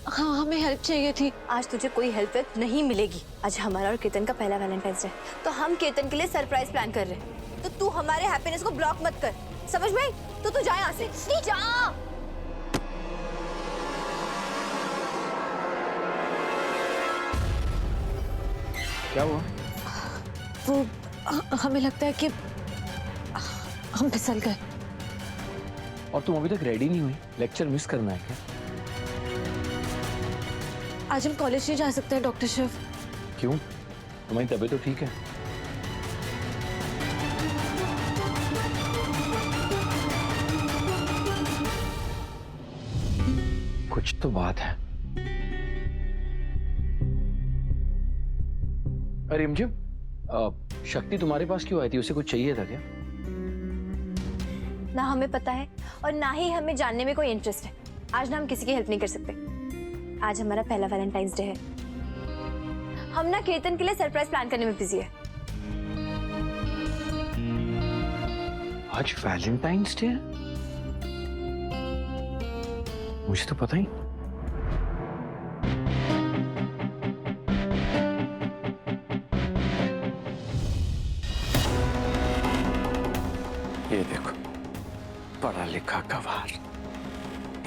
हाँ हमें हेल्प चाहिए थी। आज तुझे कोई हेल्प नहीं मिलेगी। आज हमारा और कीर्तन का पहला वैलेंटाइंस डे, तो हम कीर्तन के लिए सरप्राइज प्लान कर रहे हैं। तो तू हमारे हैप्पीनेस को ब्लॉक मत कर, समझ में? तो तू जा यहाँ से, नहीं जा। क्या हुआ? वो हमें लगता है कि हम फिसल गए। और तुम अभी तक रेडी नहीं हुई? लेक्चर मिस करना है क्या? आज हम कॉलेज नहीं जा सकते हैं डॉक्टर शिव। क्यों? तुम्हारी तबीयत तो ठीक है? कुछ तो बात है। अरे रिमझिम, शक्ति तुम्हारे पास क्यों आई थी? उसे कुछ चाहिए था क्या? ना हमें पता है और ना ही हमें जानने में कोई इंटरेस्ट है। आज ना हम किसी की हेल्प नहीं कर सकते। आज हमारा पहला वैलेंटाइंस डे है। हम ना कीर्तन के लिए सरप्राइज प्लान करने में बिजी है। आज वैलेंटाइंस डे है? मुझे तो पता ही। ये देखो, पढ़ा लिखा गवार,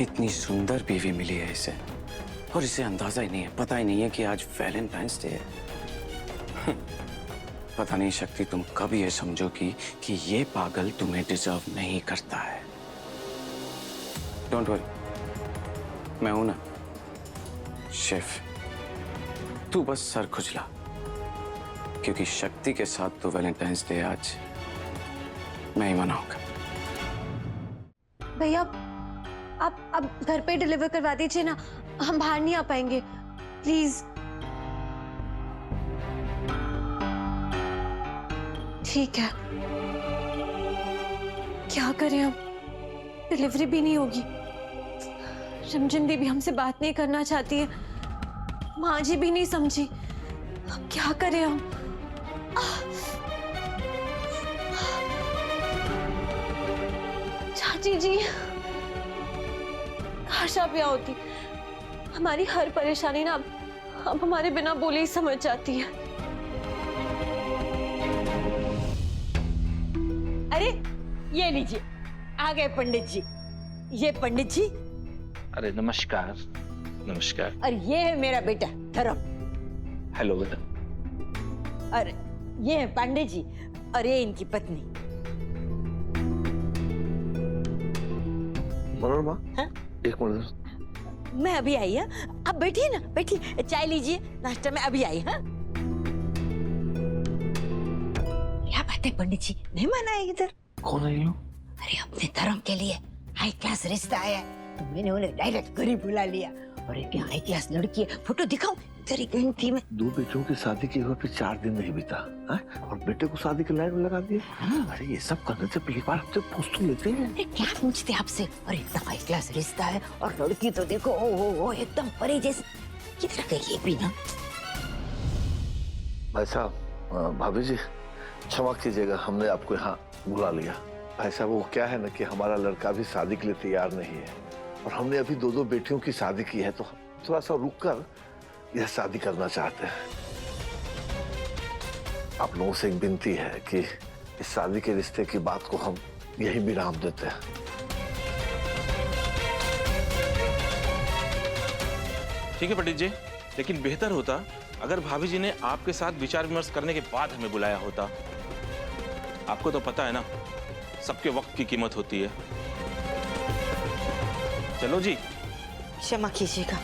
इतनी सुंदर बीवी मिली है इसे, और इसे अंदाजा ही नहीं है, पता ही नहीं है कि आज वैलेंटाइंस डे है। पता नहीं शक्ति, तुम कब ये समझोगी कि ये पागल तुम्हें डिजर्व नहीं करता है। डोंट वरी, मैं हूं ना, शेफ। तू बस सर खुजला, क्योंकि शक्ति के साथ तो वैलेंटाइंस डे आज मैं ही मनाऊंगा। भैया आप घर पे डिलीवर करवा दीजिए ना, हम बाहर नहीं आ पाएंगे, प्लीज। ठीक है, क्या करें अब? डिलीवरी भी नहीं होगी। रिमझिम दीदी हमसे बात नहीं करना चाहती है, माँ जी भी नहीं समझी। अब क्या करें हम? चाची जी, काश आप यहाँ होती। हमारी हर परेशानी ना अब हमारे बिना बोले ही समझ जाती है। अरे ये लीजिए, आ गए पंडित जी। ये पंडित जी। अरे नमस्कार। नमस्कार। और ये है मेरा बेटा धर्म। हेलो बेटा। और ये है पांडे जी, और ये इनकी पत्नी। मनोरमा, हाँ? एक मिनट। मैं अभी आई। हाँ, आप बैठिए ना, बैठिए, चाय लीजिए, नाश्ता में अभी आई। हाँ, क्या बात है पंडित जी, मेहमान आए इधर। कौन है ये? अरे अपने धर्म के लिए हाई क्लास रिश्ता आया है, तो मैंने उन्हें डायरेक्ट घर ही बुला लिया। और एक हाई क्लास लड़की है, फोटो दिखाऊं? इधर ही गई थी मैं। दो बेटियों की शादी के हुए फिर 4 दिन नहीं बीता है? और बेटे को शादी की लाइन में लगा दिया। हाँ। अरे ये सब करने से पहली बार आपसे पूछ तो लेते हैं। अरे क्या पूछते आपसे? और इतना हाई क्लास रिश्ता है, और लड़की तो देखो, ओ एकदम परी जैसी। किधर गई ये भी ना? भाई साहब, भाभी जी क्षमा कीजिएगा, हमने आपको यहाँ बुला लिया। भाई साहब, वो क्या है ना कि हमारा लड़का भी शादी के लिए तैयार नहीं है, और हमने अभी 2 बेटियों की शादी की है, तो हम थोड़ा सा रुक कर यह शादी करना चाहते हैं। आप लोगों से एक विनती है कि इस शादी के रिश्ते की बात को हम यही विराम देते हैं। ठीक है पंडित जी, लेकिन बेहतर होता अगर भाभी जी ने आपके साथ विचार विमर्श करने के बाद हमें बुलाया होता। आपको तो पता है ना, सबके वक्त की कीमत होती है। चलो जी। क्षमा कीजिएगा।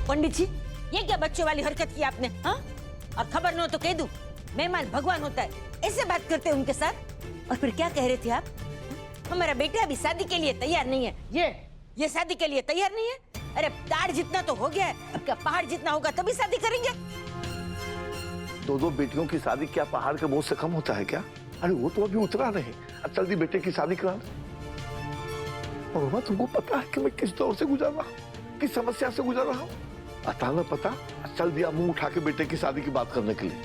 पंडित जी, ये क्या बच्चों वाली हरकत की आपने? हाँ, और खबर न हो तो कह दूं, मेहमान भगवान होता है, ऐसे बात करते हैं उनके साथ। और फिर क्या कह रहे थे आप? हमारा बेटा अभी शादी के लिए तैयार नहीं है। ये शादी के लिए तैयार नहीं है? अरे ताड़ जितना तो हो गया है, अब क्या पहाड़ जितना होगा तभी शादी करेंगे? 2 बेटियों की शादी क्या पहाड़ के बोझ से कम होता है क्या? अरे वो तो अभी उतरा नहीं, अब जल्दी बेटे की शादी करा। और तुमको पता है कि मैं किस दौर से गुजर रहा हूँ, किस समस्या से गुजर रहा हूँ? अचानक पता चल दिया मुंह उठा के बेटे की शादी की बात करने के लिए।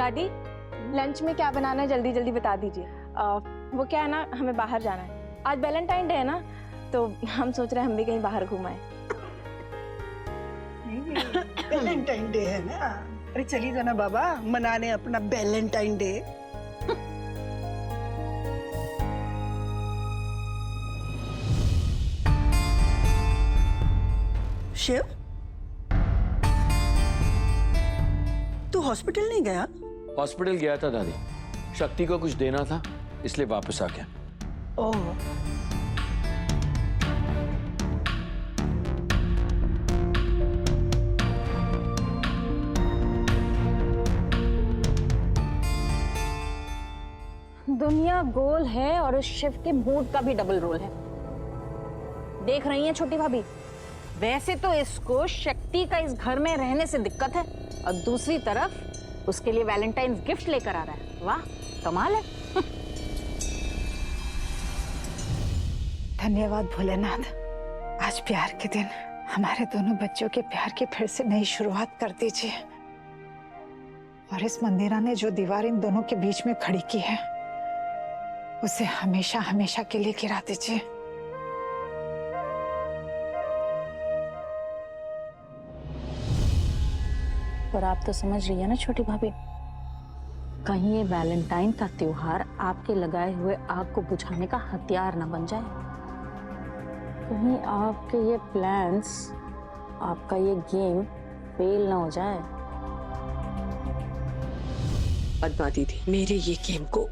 दादी लंच में क्या बनाना है जल्दी जल्दी बता दीजिए। वो क्या है ना, हमें बाहर जाना है। आज वैलेंटाइन डे है ना, तो हम सोच रहे हैं हम भी कहीं बाहर घूम आए। वैलेंटाइन डे है ना, अरे चली जाना बाबा, मनाने अपना वैलेंटाइन डे। शिव, तू हॉस्पिटल नहीं गया? हॉस्पिटल गया था दादी, शक्ति को कुछ देना था इसलिए वापस आ गया। ओह, दुनिया गोल है और उस शिव के मूड का भी डबल रोल है। देख रही हैं छोटी भाभी, वैसे तो इसको शक्ति का इस घर में रहने से दिक्कत है और दूसरी तरफ उसके लिए वैलेंटाइन गिफ्ट लेकर आ रहा है। वाह, कमाल है। धन्यवाद भोलेनाथ, आज प्यार के दिन हमारे दोनों बच्चों के प्यार की फिर से नई शुरुआत कर दीजिए। और इस मंदिरा ने जो दीवार इन दोनों के बीच में खड़ी की है उसे हमेशा हमेशा के लिए गिरा दीजिए। और आप तो समझ रही है ना छोटी भाभी, कहीं ये वैलेंटाइन का त्योहार आपके लगाए हुए आग को बुझाने का हथियार न बन जाए। कहीं आपके ये प्लान्स, आपका ये गेम फेल ना हो जाए। पद्मा दीदी, मेरे ये गेम को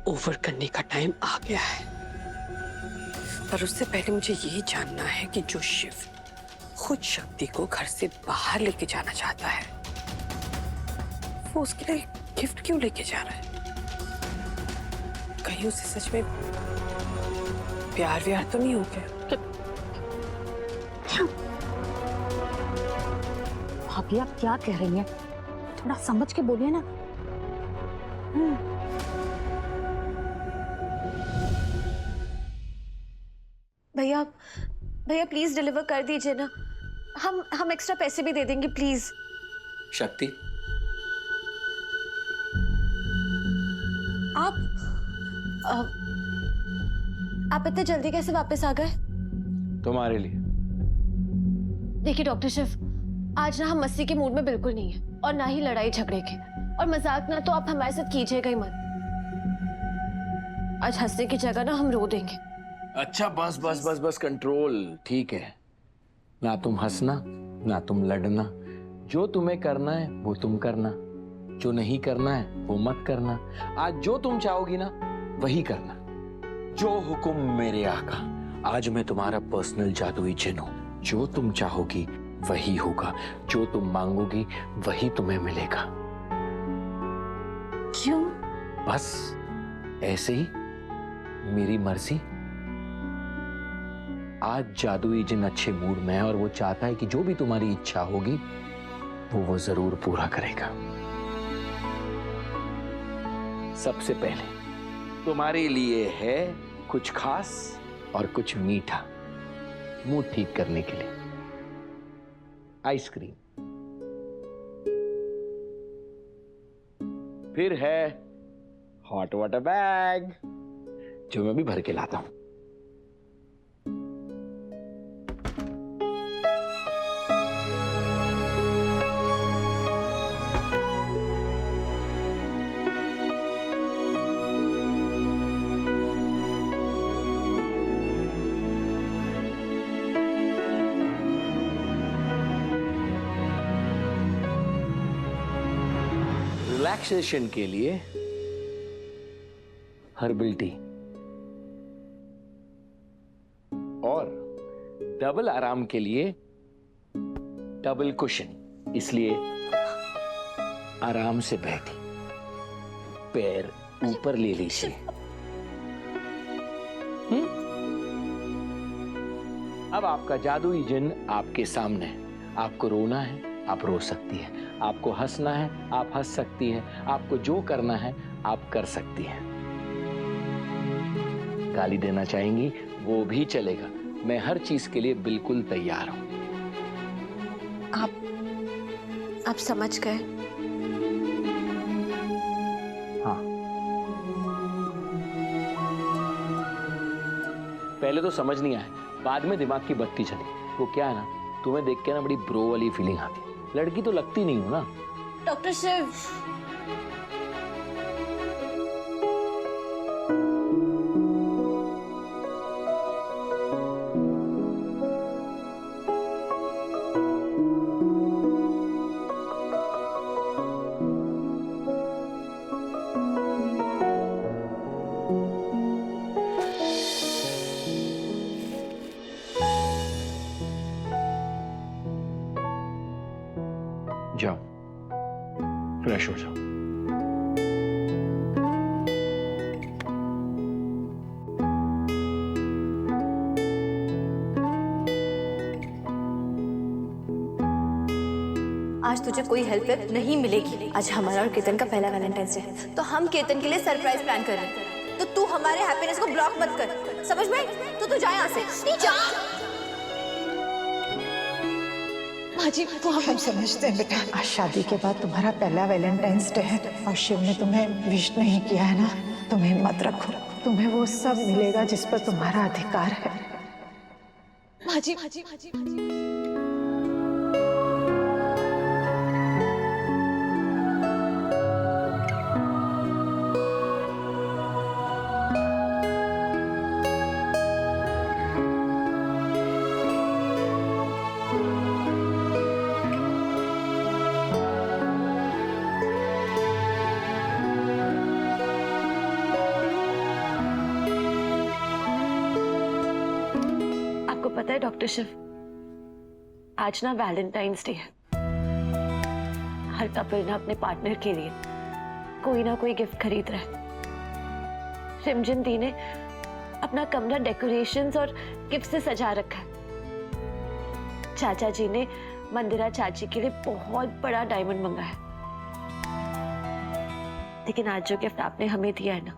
ओवर करने का टाइम आ गया है, पर उससे पहले मुझे ये जानना है कि जो शिव खुद शक्ति को घर से बाहर लेके जाना चाहता है, वो उसके लिए गिफ्ट क्यों लेके जा रहा है? कहीं उसे सच में प्यार व्यार तो नहीं हो गया? भाभी आप क्या कह रही हैं? थोड़ा समझ के बोलिए ना। भैया भैया प्लीज डिलीवर कर दीजिए ना, हम एक्स्ट्रा पैसे भी दे देंगे प्लीज। शक्ति, आप इतने जल्दी कैसे वापस आ गए? तुम्हारे लिए। देखिए डॉक्टर शिव, आज ना हम मस्ती के मूड में बिल्कुल नहीं है और ना ही लड़ाई झगड़े के, और मजाक ना तो आप हमारे साथ कीजिएगा ही मत। आज हंसने की जगह ना हम रो देंगे। अच्छा बस बस बस बस, कंट्रोल, ठीक है। ना तुम हंसना ना तुम लड़ना, जो तुम्हें करना है वो तुम करना, जो नहीं करना है वो मत करना। आज जो तुम चाहोगी ना वही करना, जो हुक्म मेरे आका। आज मैं तुम्हारा पर्सनल जादुई जिन हूं, जो तुम चाहोगी वही होगा, जो तुम मांगोगी वही तुम्हें मिलेगा। क्यों? बस ऐसे ही, मेरी मर्जी। आज जादुई जिन अच्छे मूड में है और वो चाहता है कि जो भी तुम्हारी इच्छा होगी वो जरूर पूरा करेगा। सबसे पहले तुम्हारे लिए है कुछ खास और कुछ मीठा, मूड ठीक करने के लिए। आइसक्रीम, फिर है हॉट वाटर बैग जो मैं भी भर के लाता हूं। रिलैक्सेशन के लिए हर्बल टी और डबल आराम के लिए डबल कुशन। इसलिए आराम से बैठी, पैर ऊपर ले लीजिए। अब आपका जादुई जिन आपके सामने है। आपको रोना है आप रो सकती है, आपको हंसना है आप हंस सकती है, आपको जो करना है आप कर सकती हैं। गाली देना चाहेंगी वो भी चलेगा, मैं हर चीज के लिए बिल्कुल तैयार हूं। आप समझ गए? पहले तो समझ नहीं आया, बाद में दिमाग की बत्ती चली। वो क्या है ना, तुम्हें देख के ना बड़ी ब्रो वाली फीलिंग आती है। लड़की तो लगती नहीं हो ना। डॉक्टर शिव, जाओ फ्रेश हो जाओ। आज तुझे कोई हेल्प नहीं मिलेगी। आज हमारा और केतन का पहला वैलेंटाइंस डे है, तो हम केतन के लिए सरप्राइज प्लान कर रहे हैं। तो तू हमारे हैप्पीनेस को ब्लॉक मत कर, समझ में? तो तू जा यहाँ से, जा। माँ जी वो हम समझते हैं बेटा, आज शादी के बाद तुम्हारा पहला वैलेंटाइंस डे है और शिव ने तुम्हें विश नहीं किया है ना। तुम हिम्मत रखो, तुम्हें वो सब मिलेगा जिस पर तुम्हारा अधिकार है। माँ जी आपको पता है डॉक्टर शिव, आज ना वैलेंटाइंस डे है। हर कपल ना अपने पार्टनर के लिए कोई ना कोई गिफ्ट खरीद रहा है। रिमझिम दी ने अपना कमरा डेकोरेशंस और गिफ्ट से सजा रखा है। चाचा जी ने मंदिरा चाची के लिए बहुत बड़ा डायमंड मंगाया। लेकिन आज जो गिफ्ट आपने हमें दिया है ना,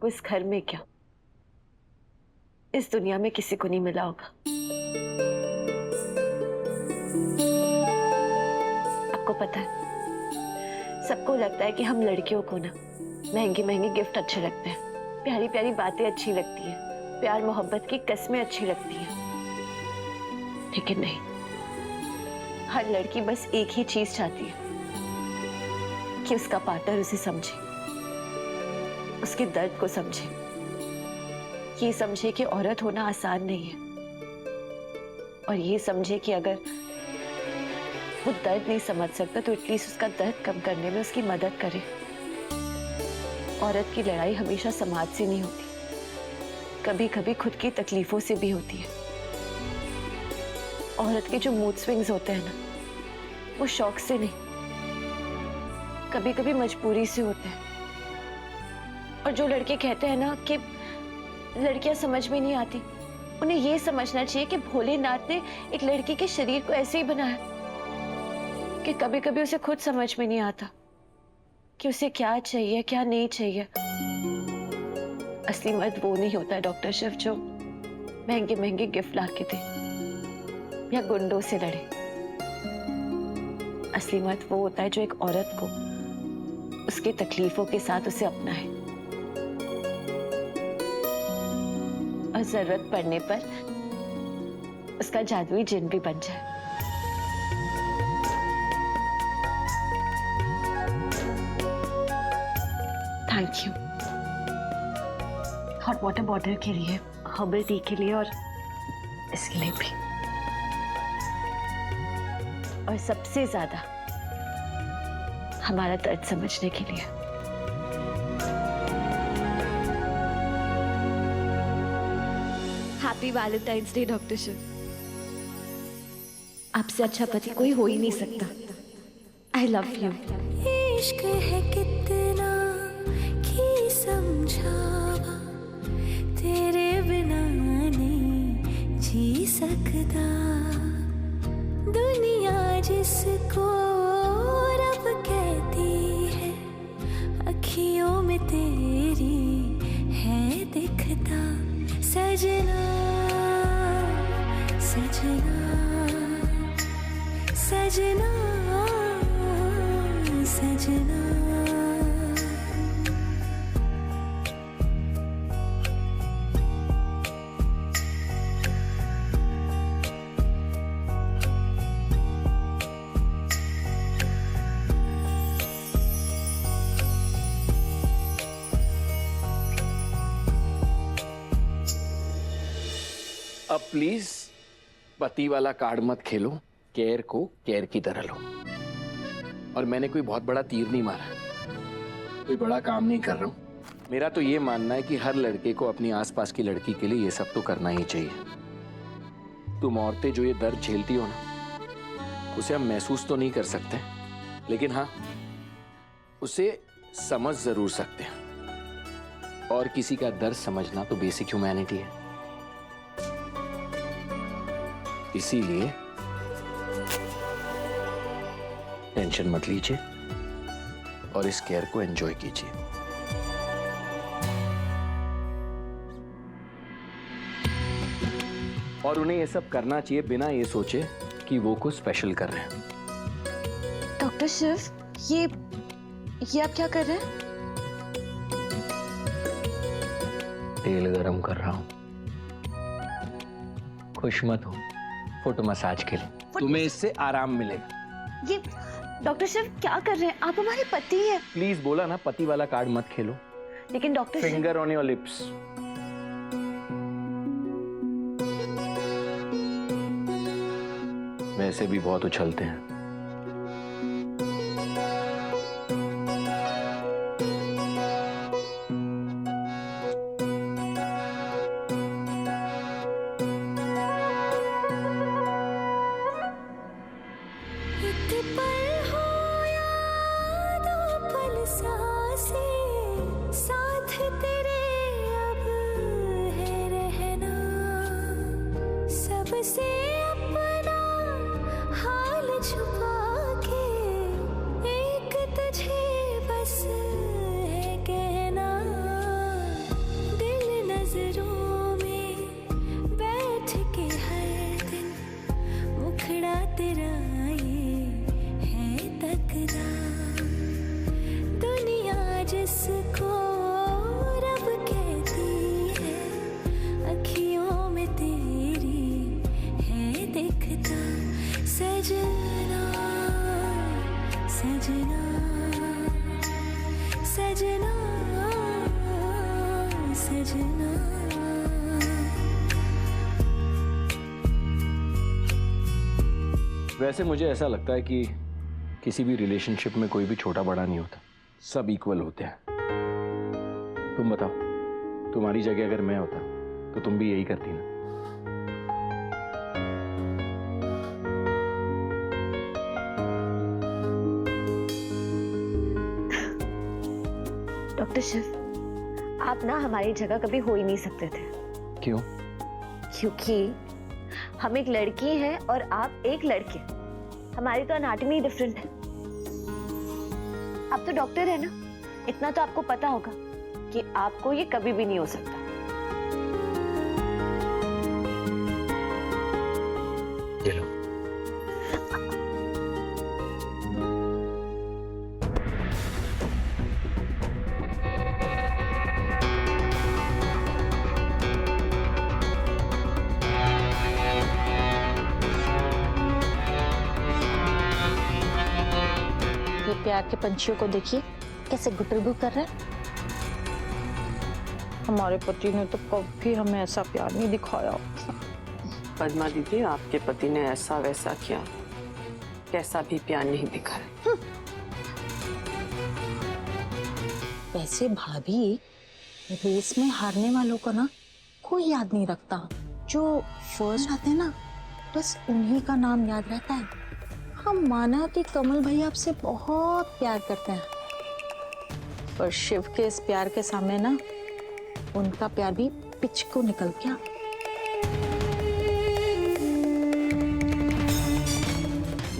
वो इस घर में क्या, इस दुनिया में किसी को नहीं मिला होगा। आपको पता है, सबको लगता है कि हम लड़कियों को ना महंगे महंगे गिफ्ट अच्छे लगते हैं, प्यारी प्यारी बातें अच्छी लगती हैं, प्यार मोहब्बत की कस्में अच्छी लगती हैं। लेकिन नहीं, हर लड़की बस एक ही चीज चाहती है कि उसका पार्टनर उसे समझे, उसके दर्द को समझे, ये समझे कि औरत होना आसान नहीं है, और ये समझे कि अगर वो दर्द नहीं समझ सकता तो एटलीस्ट उसका दर्द कम करने में उसकी मदद करे। औरत की लड़ाई हमेशा समाज से नहीं होती, कभी कभी खुद की तकलीफों से भी होती है। औरत के जो मूड स्विंग्स होते हैं ना, वो शौक से नहीं, कभी कभी मजबूरी से होते हैं। और जो लड़के कहते हैं ना कि लड़कियां समझ में नहीं आती, उन्हें ये समझना चाहिए कि भोलेनाथ ने एक लड़की के शरीर को ऐसे ही बनाया कि कभी कभी उसे खुद समझ में नहीं आता कि उसे क्या चाहिए क्या नहीं चाहिए। असली मर्द वो नहीं होता है डॉक्टर शिव जो महंगे महंगे गिफ्ट ला के दे या गुंडों से लड़े। असली मर्द वो होता है जो एक औरत को उसके तकलीफों के साथ उसे अपनाए और जरूरत पड़ने पर उसका जादुई जिन भी बन जाए। Thank you hot water bottle के लिए, हर्बल टी के लिए और इसके लिए भी, और सबसे ज्यादा हमारा दर्द समझने के लिए। Happy valentine's day doctor Shiv. आपसे अच्छा पति कोई हो ही नहीं सकता। I love you. इश्क है कितना कि समझावा, तेरे बिना नहीं जी सकता। दुनिया जिसको रब कहती है, अखियों में तेरी है दिखता। सजना सजना सजना सजना। अब प्लीज पति वाला कार्ड मत खेलो, केयर को केयर की तरह लो। और मैंने कोई बहुत बड़ा तीर नहीं मारा, कोई बड़ा काम नहीं कर रहा हूं। मेरा तो ये मानना है कि हर लड़के को अपनी आसपास की लड़की के लिए ये सब तो करना ही चाहिए। तुम औरतें जो ये दर्द झेलती हो ना, उसे हम महसूस तो नहीं कर सकते, लेकिन हाँ उसे समझ जरूर सकते हैं। और किसी का दर्द समझना तो बेसिक ह्यूमैनिटी है। इसीलिए टेंशन मत लीजिए और इस केयर को एंजॉय कीजिए। और उन्हें ये सब करना चाहिए बिना ये सोचे कि वो कुछ स्पेशल कर रहे हैं। डॉक्टर शिव, ये आप क्या कर रहे हैं? तेल गरम कर रहा हूं। खुश मत हो, फुट मसाज के लिए तुम्हें इससे आराम मिलेगा। ये डॉक्टर शिव क्या कर रहे हैं? आप हमारे पति हैं। प्लीज बोला ना, पति वाला कार्ड मत खेलो। लेकिन doctor Shiv, finger on your lips. वैसे भी बहुत उछलते हैं। एक पल हो या दो पल सांसें, साथ तेरे अब है रहना। सबसे अपना हाल छुपा के एक तुझे बस है कहना। दिल नजरों में बैठ के हर दिन मुखड़ा तेरा ये है तकरा। दुनिया जिसको रब कहती है, अखियों में तेरी है दिखता। सजना सजना सजना सजना। वैसे मुझे ऐसा लगता है कि किसी भी रिलेशनशिप में कोई भी छोटा बड़ा नहीं होता, सब इक्वल होते हैं। तुम बताओ, तुम्हारी जगह अगर मैं होता तो तुम भी यही करती ना? डॉक्टर शिव, आप ना हमारी जगह कभी हो ही नहीं सकते थे। क्यों? क्योंकि हम एक लड़की हैं और आप एक लड़के। हमारी तो एनाटॉमी डिफरेंट है। आप तो डॉक्टर है ना, इतना तो आपको पता होगा कि आपको ये कभी भी नहीं हो सकता। ये लो। ये प्यार के पंछियों को देखिए कैसे गुटरगु कर रहे हैं। हमारे पति ने तो कभी हमें ऐसा प्यार नहीं दिखाया। पद्मा दीदी, आपके पति ने ऐसा वैसा किया, कैसा भी प्यार नहीं दिखाया। वैसे भाभी, रेस में हारने वालों को ना कोई याद नहीं रखता, जो फर्स्ट आते हैं ना बस उन्हीं का नाम याद रहता है। हम माना कि कमल भाई आपसे बहुत प्यार करते हैं, पर शिव के इस प्यार के सामने ना उनका प्यार भी पिच को निकल गया।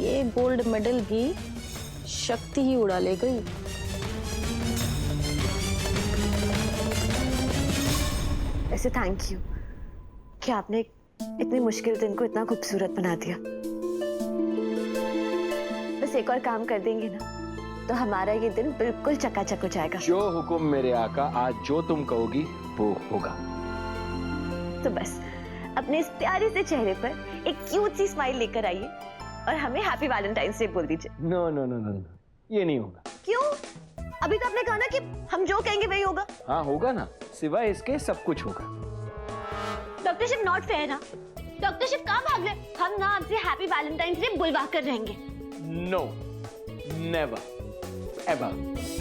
ये गोल्ड मेडल भी शक्ति ही उड़ा ले गई। वैसे थैंक यू कि आपने इतने मुश्किल दिन को इतना खूबसूरत बना दिया। बस एक और काम कर देंगे ना तो हमारा ये दिन बिल्कुल चकाचक हो जाएगा। जो हुक्म मेरे आका, आज जो तुम कहोगी वो होगा। तो बस अपने इस प्यारे से चेहरे पर एक क्यूट सी स्माइल लेकर आइए और हमें हैप्पी वैलेंटाइंस डे बोल दीजिए। नो नो नो नो, ये नहीं होगा। क्यों? अभी तो आपने कहा ना कि हम जो कहेंगे वही होगा। हाँ होगा ना, सिवाय इसके सब कुछ होगा। डॉक्टर शिव नॉट फेयर ना। डॉक्टर शिव कहाँ भाग रहे? हम ना आपसे हैप्पी वैलेंटाइंस डे बुलवा कर रहेंगे। No, never, ever.